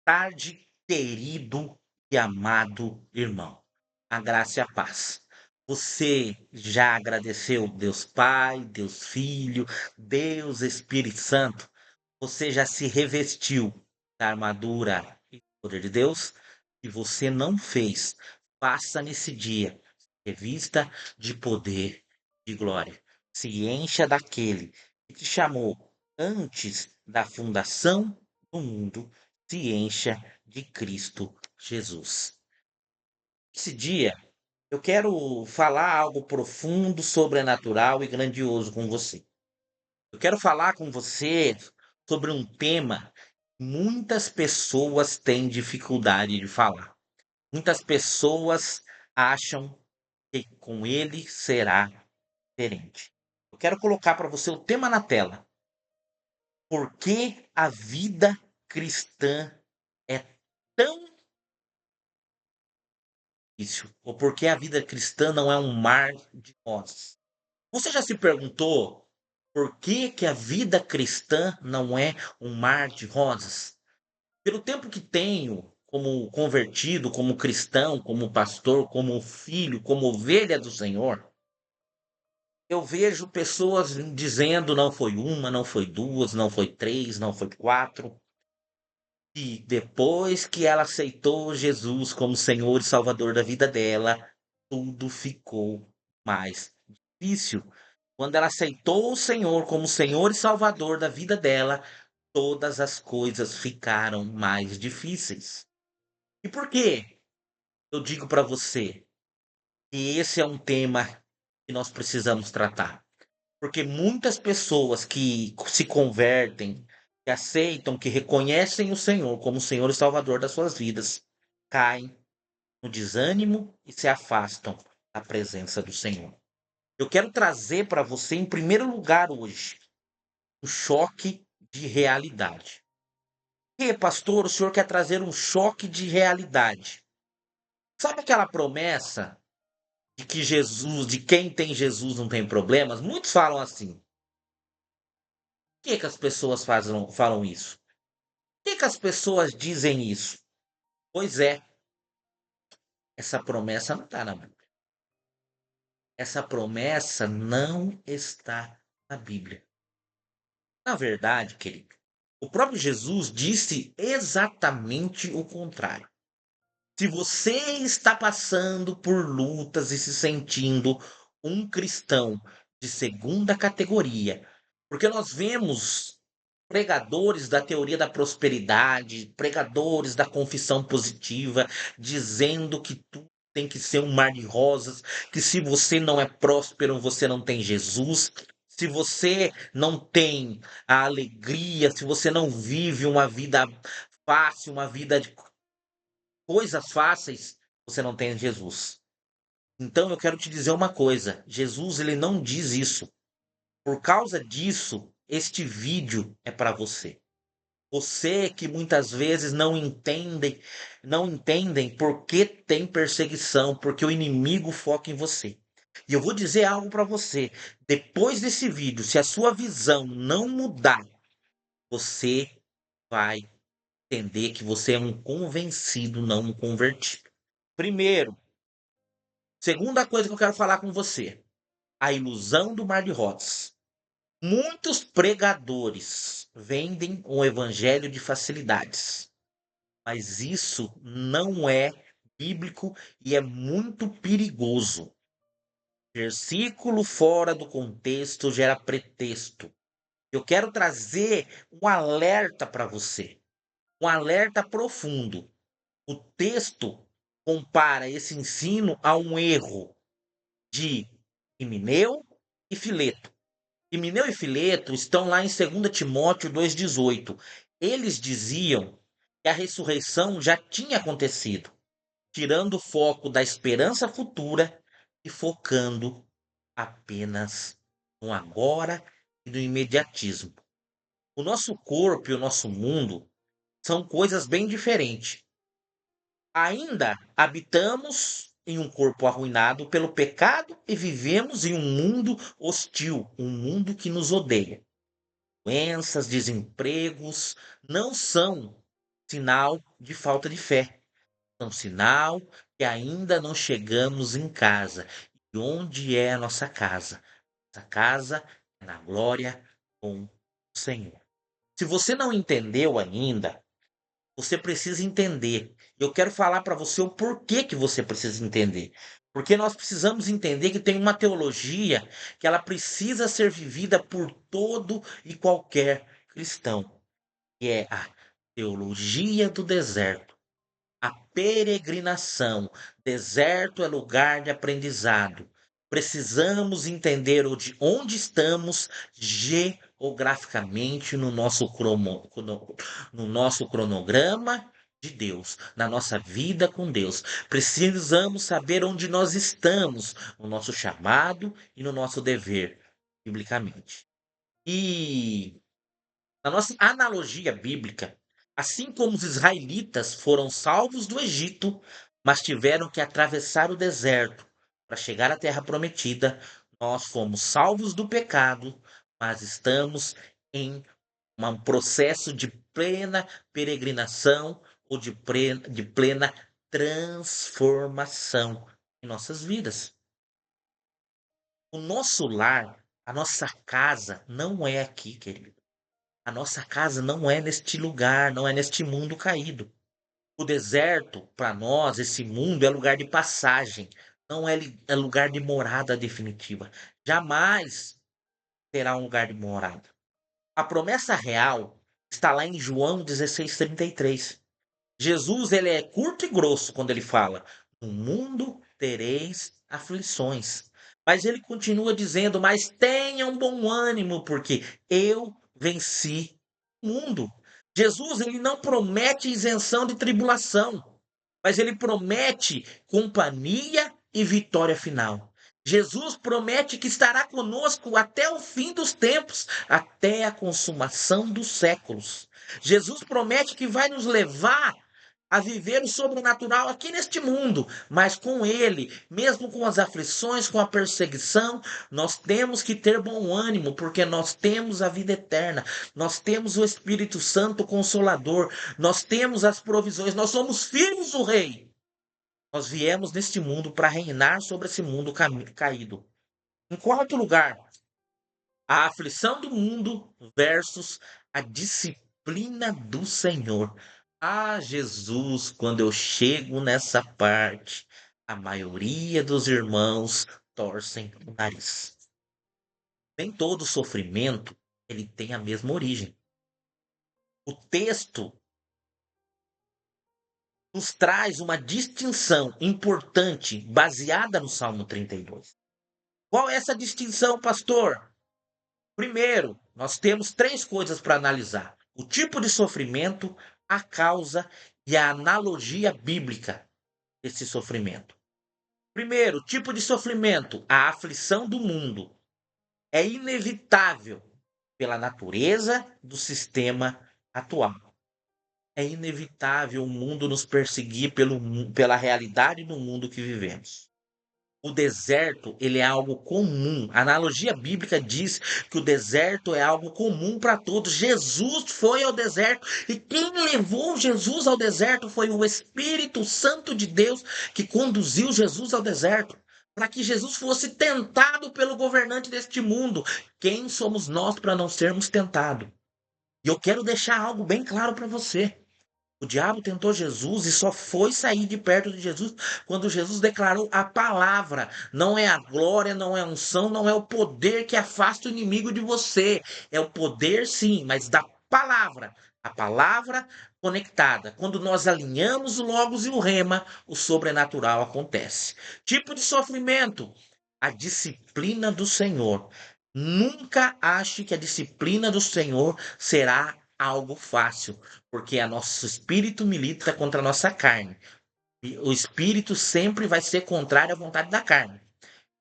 Tarde, querido e amado irmão. A graça e a paz. Você já agradeceu Deus Pai, Deus Filho, Deus Espírito Santo? Você já se revestiu da armadura e do poder de Deus? Se você não fez, faça nesse dia revista de poder de glória. Se encha daquele que te chamou antes da fundação do mundo, se encha de Cristo Jesus. Esse dia, eu quero falar algo profundo, sobrenatural e grandioso com você. Eu quero falar com você sobre um tema que muitas pessoas têm dificuldade de falar. Muitas pessoas acham que com ele será diferente. Eu quero colocar para você o tema na tela. Por que a vida cristã é tão difícil? Ou por que a vida cristã não é um mar de rosas? Você já se perguntou por que que a vida cristã não é um mar de rosas? Pelo tempo que tenho como convertido, como cristão, como pastor, como filho, como ovelha do Senhor, eu vejo pessoas dizendo não foi uma, não foi duas, não foi três, não foi quatro, e depois que ela aceitou Jesus como Senhor e Salvador da vida dela, tudo ficou mais difícil. Quando ela aceitou o Senhor como Senhor e Salvador da vida dela, todas as coisas ficaram mais difíceis. E por quê? Eu digo para você que esse é um tema que nós precisamos tratar. Porque muitas pessoas que se convertem, que aceitam, que reconhecem o Senhor como Senhor e Salvador das suas vidas, caem no desânimo e se afastam da presença do Senhor. Eu quero trazer para você, em primeiro lugar, hoje, um choque de realidade. Por que, pastor, o senhor quer trazer um choque de realidade? Sabe aquela promessa de que Jesus, de quem tem Jesus não tem problemas? Muitos falam assim. Por que que as pessoas falam isso? Por que que as pessoas dizem isso? Pois é, essa promessa não está na Bíblia. Essa promessa não está na Bíblia. Na verdade, querido, o próprio Jesus disse exatamente o contrário. Se você está passando por lutas e se sentindo um cristão de segunda categoria, porque nós vemos pregadores da teoria da prosperidade, pregadores da confissão positiva, dizendo que tudo tem que ser um mar de rosas, que se você não é próspero, você não tem Jesus. Se você não tem a alegria, se você não vive uma vida fácil, uma vida de coisas fáceis, você não tem Jesus. Então eu quero te dizer uma coisa, Jesus ele não diz isso. Por causa disso, este vídeo é para você. Você que muitas vezes não entendem por que tem perseguição, porque o inimigo foca em você. E eu vou dizer algo para você. Depois desse vídeo, se a sua visão não mudar, você vai entender que você é um convencido, não um convertido. Primeiro, segunda coisa que eu quero falar com você, a ilusão do mar de rosas. Muitos pregadores vendem um evangelho de facilidades, mas isso não é bíblico e é muito perigoso. Versículo fora do contexto gera pretexto. Eu quero trazer um alerta para você, um alerta profundo. O texto compara esse ensino a um erro de Himeneu e Fileto. Himeneu e Fileto estão lá em 2 Timóteo 2,18. Eles diziam que a ressurreição já tinha acontecido, tirando o foco da esperança futura e focando apenas no agora e no imediatismo. O nosso corpo e o nosso mundo são coisas bem diferentes. Ainda habitamos em um corpo arruinado pelo pecado e vivemos em um mundo hostil, um mundo que nos odeia. Doenças, desempregos não são sinal de falta de fé. É um sinal que ainda não chegamos em casa. E onde é a nossa casa? Nossa casa é na glória com o Senhor. Se você não entendeu ainda, você precisa entender. Eu quero falar para você o porquê que você precisa entender. Porque nós precisamos entender que tem uma teologia que ela precisa ser vivida por todo e qualquer cristão, que é a teologia do deserto. A peregrinação. Deserto é lugar de aprendizado. Precisamos entender onde estamos geograficamente no nosso cronograma de Deus, na nossa vida com Deus. Precisamos saber onde nós estamos, no nosso chamado e no nosso dever, biblicamente. E na nossa analogia bíblica, assim como os israelitas foram salvos do Egito, mas tiveram que atravessar o deserto para chegar à terra prometida, nós fomos salvos do pecado, mas estamos em um processo de plena peregrinação ou de plena transformação em nossas vidas. O nosso lar, a nossa casa, não é aqui, querido. A nossa casa não é neste lugar, não é neste mundo caído. O deserto, para nós, esse mundo é lugar de passagem, não é lugar de morada definitiva. Jamais terá um lugar de morada. A promessa real está lá em João 16:33. Jesus, ele é curto e grosso quando ele fala: "No mundo tereis aflições". Mas ele continua dizendo: "Mas tenham bom ânimo, porque eu venci o mundo". Jesus, ele não promete isenção de tribulação, mas ele promete companhia e vitória final. Jesus promete que estará conosco até o fim dos tempos, até a consumação dos séculos. Jesus promete que vai nos levar a viver o sobrenatural aqui neste mundo, mas com ele, mesmo com as aflições, com a perseguição, nós temos que ter bom ânimo, porque nós temos a vida eterna, nós temos o Espírito Santo Consolador, nós temos as provisões, nós somos filhos do Rei. Nós viemos neste mundo para reinar sobre esse mundo caído. Em quarto lugar, a aflição do mundo versus a disciplina do Senhor. Ah, Jesus, quando eu chego nessa parte, a maioria dos irmãos torcem o nariz. Nem todo sofrimento ele tem a mesma origem. O texto nos traz uma distinção importante baseada no Salmo 32. Qual é essa distinção, pastor? Primeiro, nós temos três coisas para analisar: o tipo de sofrimento, a causa e a analogia bíblica desse sofrimento. Primeiro, tipo de sofrimento, a aflição do mundo. É inevitável pela natureza do sistema atual. É inevitável o mundo nos perseguir pela realidade do mundo que vivemos. O deserto, ele é algo comum. A analogia bíblica diz que o deserto é algo comum para todos. Jesus foi ao deserto e quem levou Jesus ao deserto foi o Espírito Santo de Deus que conduziu Jesus ao deserto. Para que Jesus fosse tentado pelo governante deste mundo. Quem somos nós para não sermos tentados? E eu quero deixar algo bem claro para você. O diabo tentou Jesus e só foi sair de perto de Jesus quando Jesus declarou a palavra. Não é a glória, não é a unção, não é o poder que afasta o inimigo de você. É o poder, sim, mas da palavra. A palavra conectada. Quando nós alinhamos o Logos e o Rema, o sobrenatural acontece. Tipo de sofrimento: a disciplina do Senhor. Nunca ache que a disciplina do Senhor será algo fácil, porque a nosso espírito milita contra a nossa carne. E o espírito sempre vai ser contrário à vontade da carne.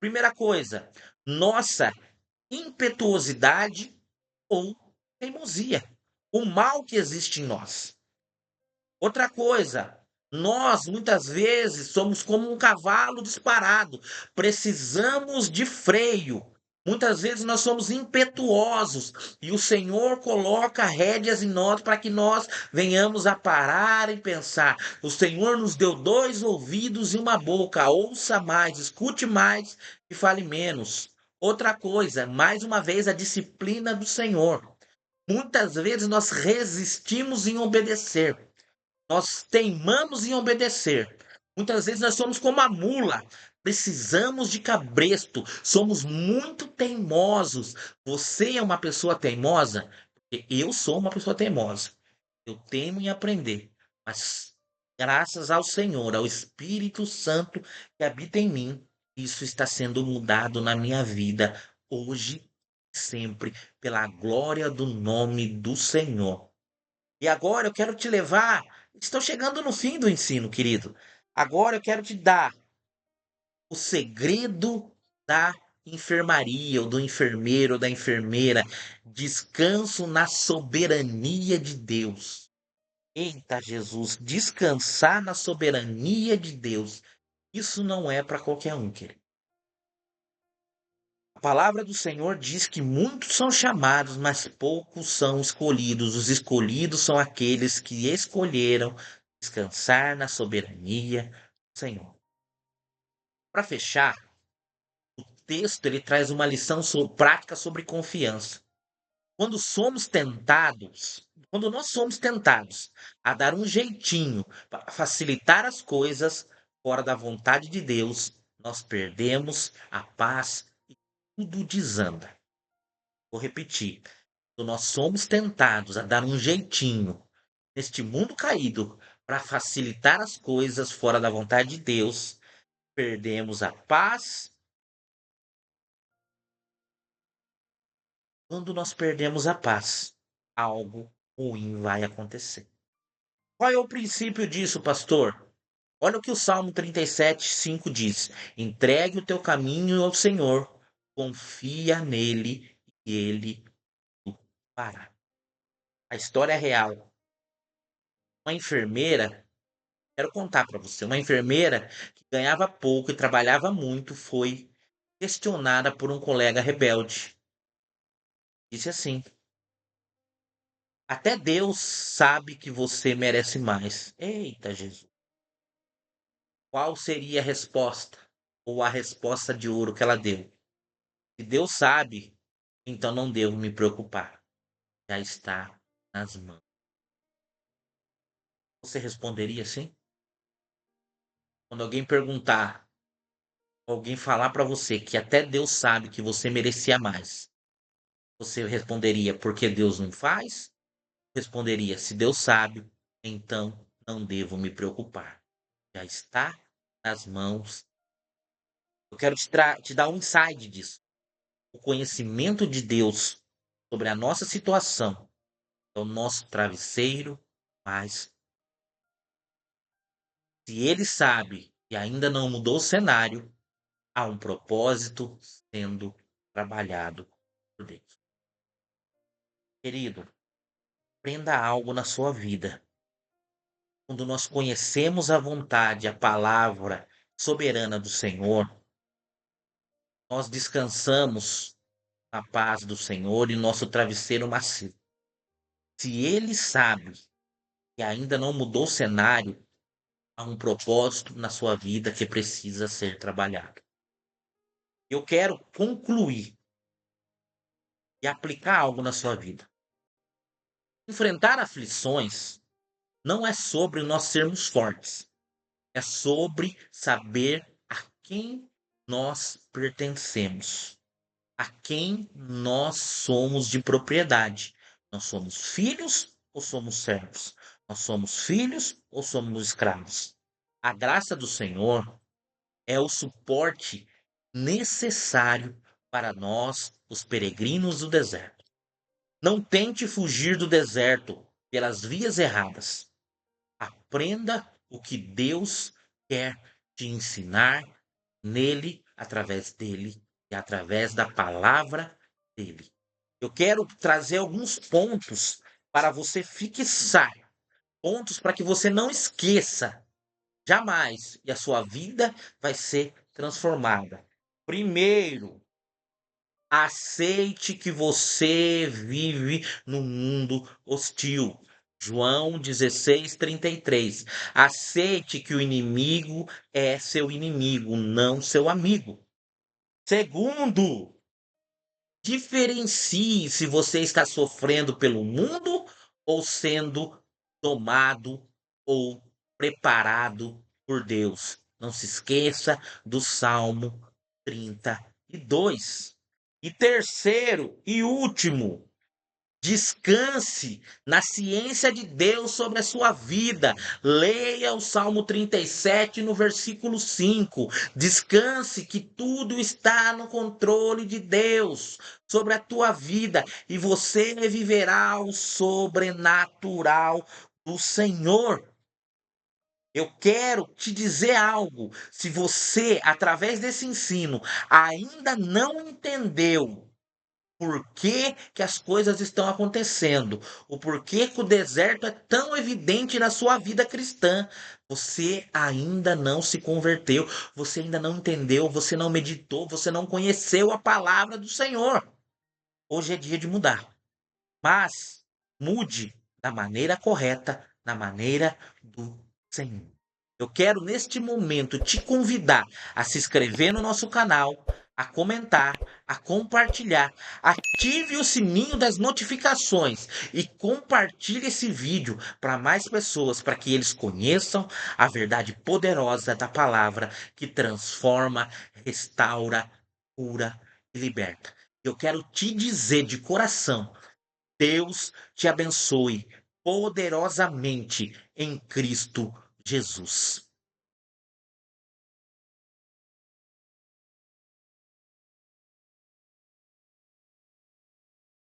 Primeira coisa, nossa impetuosidade ou teimosia, o mal que existe em nós. Outra coisa, nós muitas vezes somos como um cavalo disparado, precisamos de freio. Muitas vezes nós somos impetuosos e o Senhor coloca rédeas em nós para que nós venhamos a parar e pensar. O Senhor nos deu dois ouvidos e uma boca. Ouça mais, escute mais e fale menos. Outra coisa, mais uma vez, a disciplina do Senhor. Muitas vezes nós resistimos em obedecer. Nós teimamos em obedecer. Muitas vezes nós somos como a mula, precisamos de cabresto, somos muito teimosos. Você é uma pessoa teimosa? Porque eu sou uma pessoa teimosa. Eu teimo em aprender, mas graças ao Senhor, ao Espírito Santo que habita em mim, isso está sendo mudado na minha vida hoje e sempre, pela glória do nome do Senhor. E agora eu quero te levar. Estou chegando no fim do ensino, querido. Agora eu quero te dar o segredo da enfermaria, ou do enfermeiro, ou da enfermeira. Descanso na soberania de Deus. Eita Jesus, descansar na soberania de Deus. Isso não é para qualquer um, querido. A palavra do Senhor diz que muitos são chamados, mas poucos são escolhidos. Os escolhidos são aqueles que escolheram descansar na soberania do Senhor. Para fechar, o texto ele traz uma lição prática sobre confiança. Quando somos tentados, quando nós somos tentados a dar um jeitinho para facilitar as coisas fora da vontade de Deus, nós perdemos a paz e tudo desanda. Vou repetir. Quando nós somos tentados a dar um jeitinho neste mundo caído para facilitar as coisas fora da vontade de Deus, perdemos a paz. Quando nós perdemos a paz, algo ruim vai acontecer. Qual é o princípio disso, pastor? Olha o que o Salmo 37:5 diz: entregue o teu caminho ao Senhor, confia nele e ele o fará. A história é real. Uma enfermeira, quero contar para você, uma enfermeira que ganhava pouco e trabalhava muito foi questionada por um colega rebelde. Disse assim: até Deus sabe que você merece mais. Eita Jesus! Qual seria a resposta? Ou a resposta de ouro que ela deu? Se Deus sabe, então não devo me preocupar. Já está nas mãos. Você responderia assim? Quando alguém perguntar, alguém falar para você que até Deus sabe que você merecia mais, você responderia porque Deus não faz? Responderia, se Deus sabe, então não devo me preocupar. Já está nas mãos. Eu quero te dar um insight disso. O conhecimento de Deus sobre a nossa situação é o nosso travesseiro, mas se ele sabe e ainda não mudou o cenário, há um propósito sendo trabalhado por Deus. Querido, aprenda algo na sua vida. Quando nós conhecemos a vontade, a palavra soberana do Senhor, nós descansamos na paz do Senhor e nosso travesseiro macio. Se ele sabe e ainda não mudou o cenário, há um propósito na sua vida que precisa ser trabalhado. Eu quero concluir e aplicar algo na sua vida. Enfrentar aflições não é sobre nós sermos fortes, é sobre saber a quem nós pertencemos, a quem nós somos de propriedade. Nós somos filhos ou somos servos? Nós somos filhos ou somos escravos? A graça do Senhor é o suporte necessário para nós, os peregrinos do deserto. Não tente fugir do deserto pelas vias erradas. Aprenda o que Deus quer te ensinar nele, através dele e através da palavra dele. Eu quero trazer alguns pontos para você fixar, pontos para que você não esqueça jamais, e a sua vida vai ser transformada. Primeiro, Aceite que você vive num mundo hostil. João 16:33. Aceite que o inimigo é seu inimigo, não seu amigo. Segundo, diferencie se você está sofrendo pelo mundo ou sendo domado ou preparado por Deus. Não se esqueça do Salmo 32. E terceiro e último, descanse na ciência de Deus sobre a sua vida. Leia o Salmo 37 no versículo 5. Descanse que tudo está no controle de Deus sobre a tua vida e você viverá o sobrenatural do Senhor. Eu quero te dizer algo. Se você, através desse ensino, ainda não entendeu por que que as coisas estão acontecendo, o porquê que o deserto é tão evidente na sua vida cristã. Você ainda não se converteu, você ainda não entendeu, você não meditou, você não conheceu a palavra do Senhor. Hoje é dia de mudar, mas mude da maneira correta, na maneira do Senhor. Eu quero neste momento te convidar a se inscrever no nosso canal, a comentar, a compartilhar, ative o sininho das notificações e compartilhe esse vídeo para mais pessoas, para que eles conheçam a verdade poderosa da palavra que transforma, restaura, cura e liberta. Eu quero te dizer de coração, Deus te abençoe poderosamente em Cristo Jesus.